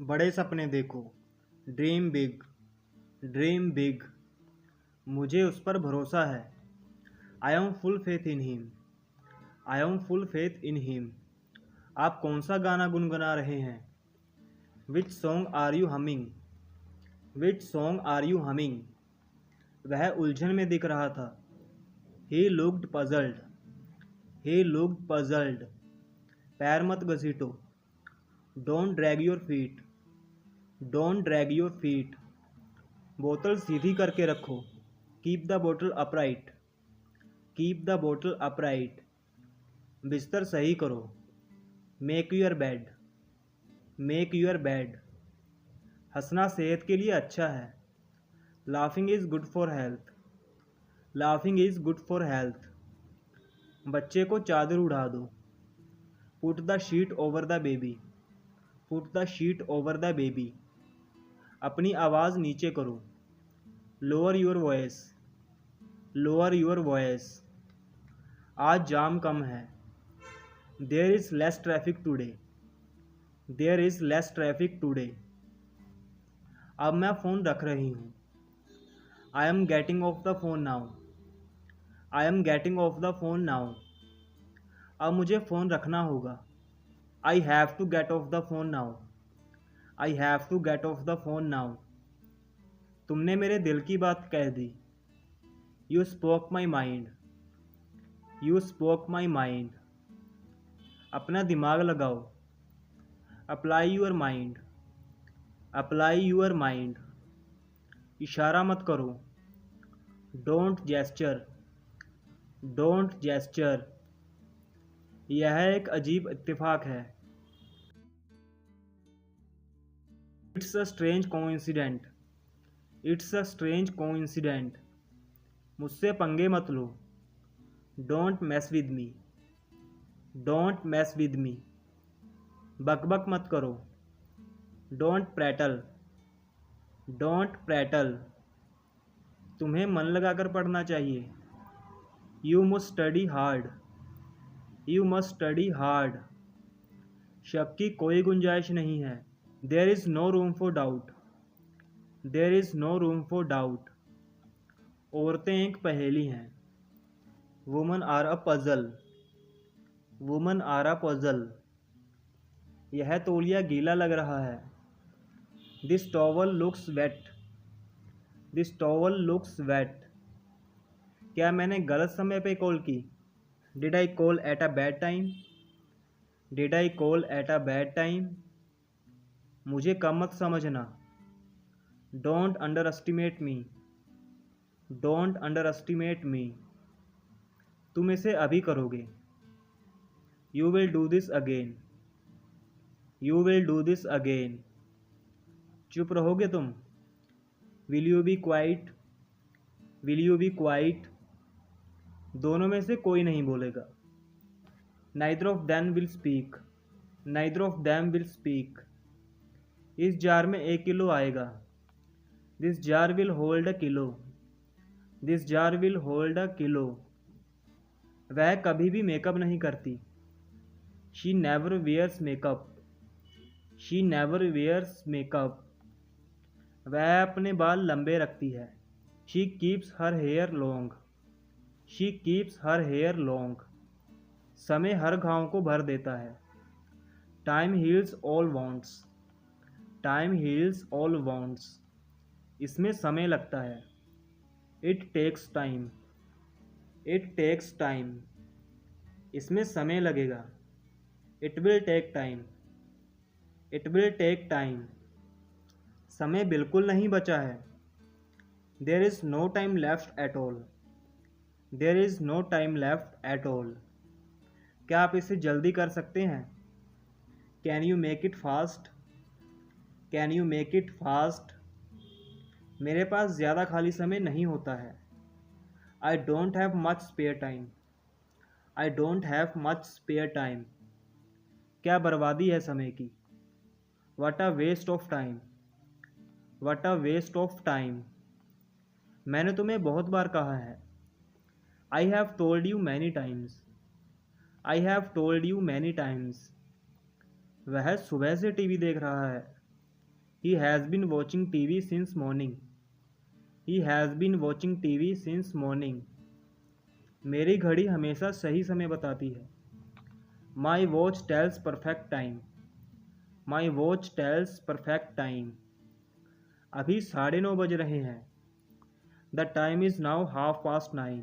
बड़े सपने देखो। Dream big. Dream big. मुझे उस पर भरोसा है। I am full faith in him. I am full faith in him. आप कौन सा गाना गुनगुना रहे हैं? Which song are you humming? Which song are you humming? वह उलझन में दिख रहा था। He looked puzzled. He looked puzzled. पैर मत घसीटो। Don't drag your feet. Don't drag your feet. बोतल सीधी करके रखो। Keep the bottle upright. Keep the bottle upright. बिस्तर सही करो। Make your bed. Make your bed. हंसना सेहत के लिए अच्छा है। Laughing is good for health. Laughing is good for health. बच्चे को चादर उड़ा दो। Put the sheet over the baby. Put the sheet over the baby. अपनी आवाज़ नीचे करो। Lower your voice. Lower your voice. आज जाम कम है। There is less traffic today. There is less traffic today. अब मैं फ़ोन रख रही हूँ। I am getting off the phone now. I am getting off the phone now. अब मुझे फ़ोन रखना होगा। I have to get off the phone now. I have to get off the phone now. तुमने मेरे दिल की बात कह दी। You spoke my mind. You spoke my mind. अपना दिमाग लगाओ। Apply your mind. Apply your mind. इशारा मत करो। Don't gesture. Don't gesture. यह एक अजीब इत्तेफाक है। It's a strange coincident. It's a strange coincident. मुझसे पंगे मत लो। Don't mess with me. Don't mess with me. बकबक मत करो। Don't prattle. Don't prattle. तुम्हें मन लगाकर पढ़ना चाहिए। You must study hard. You must study hard. शक की कोई गुंजाइश नहीं है। There is no room for doubt. There is no room for doubt. औरतें एक पहेली हैं। Woman are a puzzle. Woman are a puzzle. यह तौलिया गीला लग रहा है। This towel looks wet. This towel looks wet. क्या मैंने गलत समय पे कॉल की? Did I call at a bad time? Did I call at a bad time? मुझे कम मत समझना। Don't underestimate me. Don't underestimate me. तुम इसे अभी करोगे। You will do this again. You will do this again. चुप रहोगे तुम? Will you be quiet? Will you be quiet? दोनों में से कोई नहीं बोलेगा। Neither of them will speak. Neither of them will speak. इस जार में 1 किलो आएगा। This jar will hold a kilo. This jar will hold a kilo. वह कभी भी मेकअप नहीं करती। She never wears makeup. She never wears makeup. वह अपने बाल लंबे रखती है। She keeps her hair long. She keeps her hair long. समय हर घाव को भर देता है। Time heals all wounds. Time heals all wounds. इसमें समय लगता है। It takes time. It takes time. इसमें समय लगेगा। It will take time. It will take time. समय बिल्कुल नहीं बचा है। There is no time left at all. There is no time left at all. क्या आप इसे जल्दी कर सकते हैं? Can you make it fast? Can you make it fast? मेरे पास ज़्यादा खाली समय नहीं होता है। I don't have much spare time. I don't have much spare time. क्या बर्बादी है समय की। What a waste of time. What a waste of time. मैंने तुम्हें बहुत बार कहा है। I have told you many times. I have told you many times. वह सुबह से टीवी देख रहा है। He has been watching TV since morning. He has been watching TV since morning. मेरी घड़ी हमेशा सही समय बताती है. My watch tells perfect time. My watch tells perfect time. अभी 9:30 बज रहे हैं. The time is now 9:30.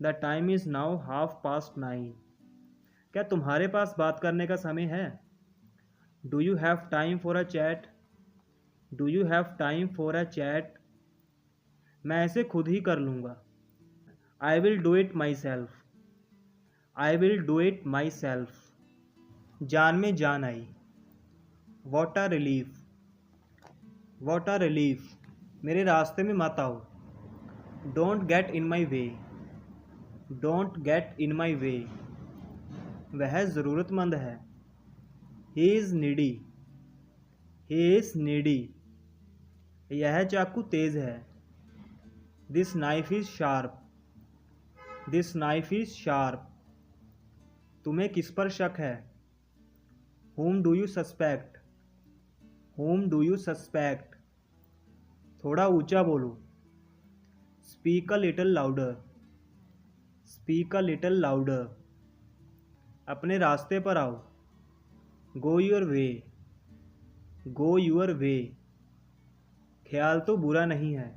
The time is now 9:30. क्या तुम्हारे पास बात करने का समय है? Do you have time for a chat? Do you have time for a chat? मैं इसे खुद ही कर लूँगा. I will do it myself. I will do it myself. जान में जान आई. What a relief. What a relief. मेरे रास्ते में मत आओ. Don't get in my way. Don't get in my way. वह ज़रूरतमंद है. He is needy. He is needy. यह चाकू तेज़ है. This knife is sharp. This knife is sharp. तुम्हें किस पर शक है? Whom do you suspect? Whom do you suspect? थोड़ा ऊंचा बोलो. Speak a little louder. Speak a little louder. अपने रास्ते पर आओ. Go your way. Go your way. ख्याल तो बुरा नहीं है.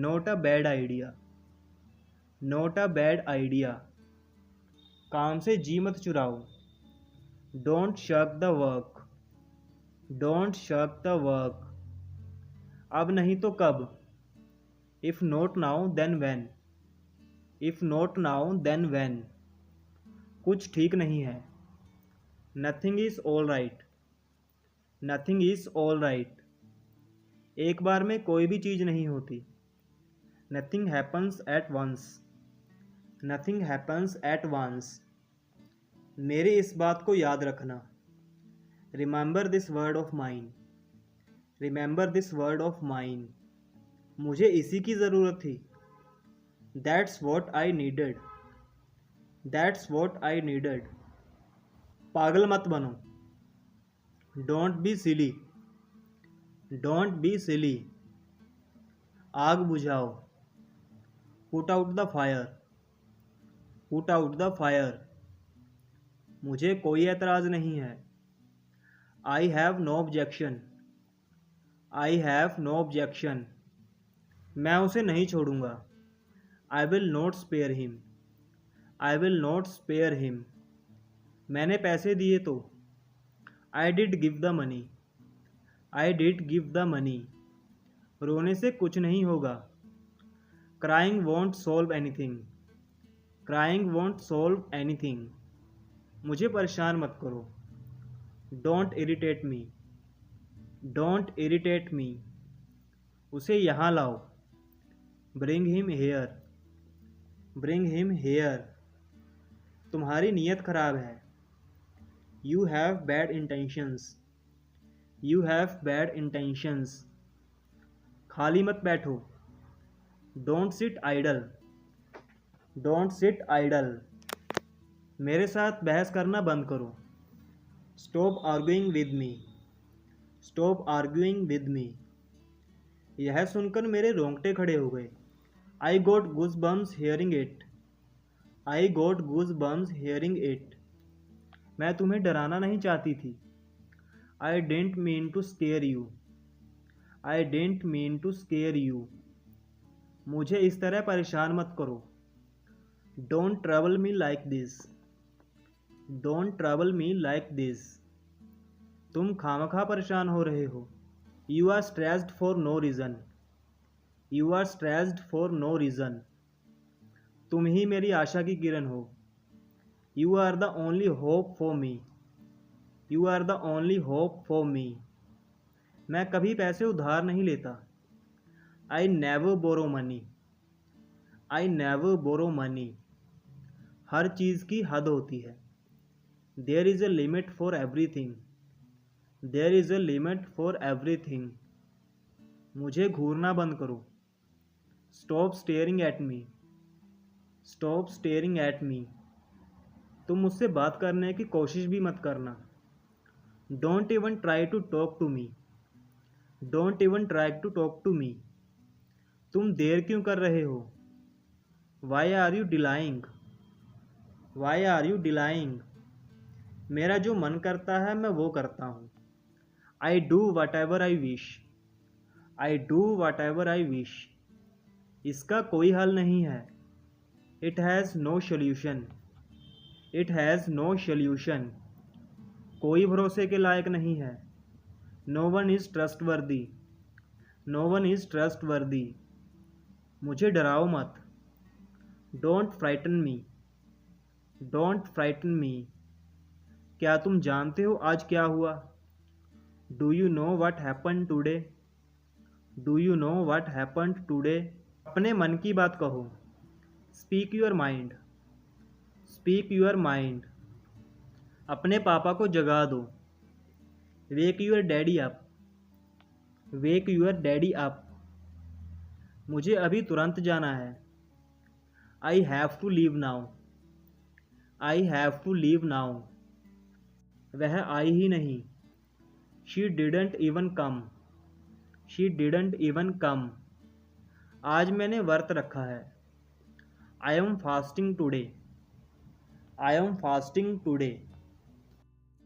Not a bad idea. Not a bad idea. काम से जी मत चुराओ. Don't shirk the work. Don't shirk the work. अब नहीं तो कब? If not now, then when? If not now, then when? कुछ ठीक नहीं है. Nothing is all right. Nothing is all right. एक बार में कोई भी चीज़ नहीं होती. Nothing happens at once. Nothing happens at once. मेरी इस बात को याद रखना. Remember this word of mine. Remember this word of mine. मुझे इसी की ज़रूरत थी. That's what I needed. That's what I needed. पागल मत बनो. Don't be silly. Don't be silly. आग बुझाओ. Put out the fire. Put out the fire. मुझे कोई एतराज़ नहीं है. I have no objection. I have no objection. मैं उसे नहीं छोड़ूंगा. I will not spare him. I will not spare him. मैंने पैसे दिए तो. I did give the money. I did give the money. रोने से कुछ नहीं होगा. Crying won't solve anything. Crying won't solve anything. मुझे परेशान मत करो. Don't irritate me. Don't irritate me. उसे यहाँ लाओ. Bring him here. Bring him here. तुम्हारी नीयत खराब है. You have bad intentions. You have bad intentions. खाली मत बैठो. Don't sit idle. Don't sit idle. मेरे साथ बहस करना बंद करो. Stop arguing with me. Stop arguing with me. यह सुनकर मेरे रोंगटे खड़े हो गए. I got goosebumps hearing it. I got goosebumps hearing it. मैं तुम्हें डराना नहीं चाहती थी. I didn't mean to scare you. I didn't mean to scare you. मुझे इस तरह परेशान मत करो. Don't trouble me like this. Don't trouble me like this. तुम खामखा परेशान हो रहे हो. You are stressed for no reason. You are stressed for no reason. तुम ही मेरी आशा की किरण हो. You are the only hope for me. You are the only hope for me. मैं कभी पैसे उधार नहीं लेता. I never borrow money. I never borrow money. हर चीज़ की हद होती है. There is a limit for everything. There is a limit for everything. मुझे घूरना बंद करो. Stop staring at me. Stop staring at me. तुम मुझसे बात करने की कोशिश भी मत करना. Don't even try to talk to me. Don't even try to talk to me. तुम देर क्यों कर रहे हो? Why are you delaying? Why are you delaying? मेरा जो मन करता है मैं वो करता हूँ। I do whatever I wish. I do whatever I wish. इसका कोई हल नहीं है। It has no solution. It has no solution. कोई भरोसे के लायक नहीं है। No one is trustworthy. No one is trustworthy. मुझे डराओ मत। Don't frighten me. Don't frighten me. क्या तुम जानते हो आज क्या हुआ? Do you know what happen today? Do you know what happen today? अपने मन की बात कहो। Speak your mind. Speak your mind. अपने पापा को जगा दो। Wake your daddy up. Wake your daddy up. मुझे अभी तुरंत जाना है। I have to leave now. I have to leave now. वह आई ही नहीं। She didn't even come. She didn't even come. आज मैंने व्रत रखा है। I M fasting today. I am fasting today.